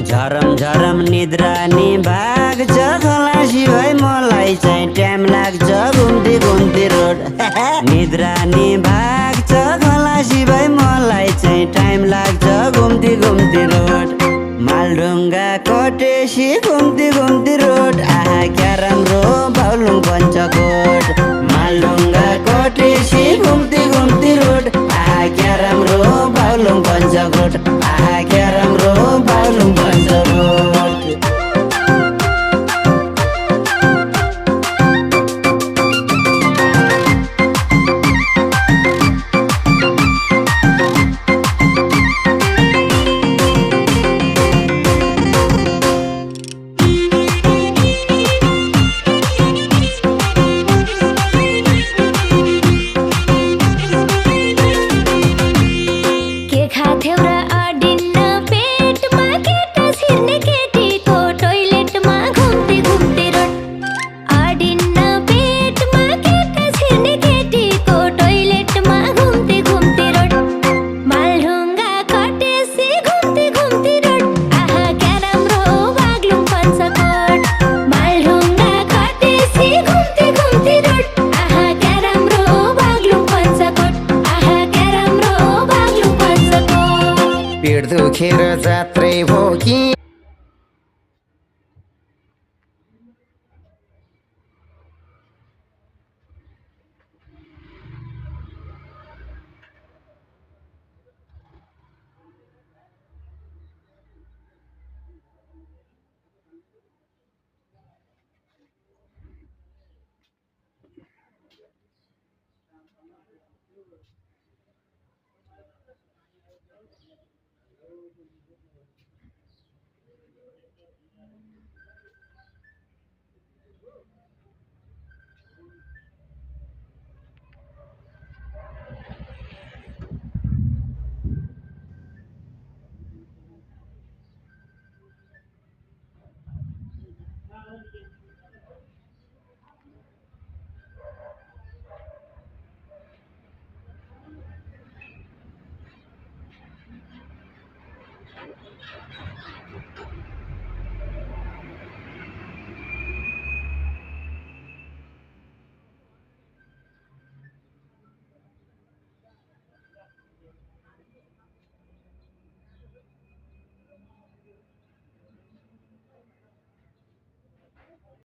झरम झरम निद्रा नि भाग्छ खलासी भाइ मलाई चाहिँ टाइम लाग्छ घुम्ती घुम्ती रोड निद्रा नि भाग्छ खलासी भाइ मलाई चाहिँ टाइम लाग्छ घुम्ती घुम्ती रोड मालढुङ्गा कोटेसी घुम्ती घुम्ती रोड आहा क्या राम्रो बाउलुङ पञ्चकोट मालढुङ्गा कोटेसी घुम्ती घुम्ती रोड आहा क्या राम्रो बाउलुङ पञ्चकोट आहा क्या राम्रो बाउलुङ पञ्चकोट पेट दुखेर जात्रै भो कि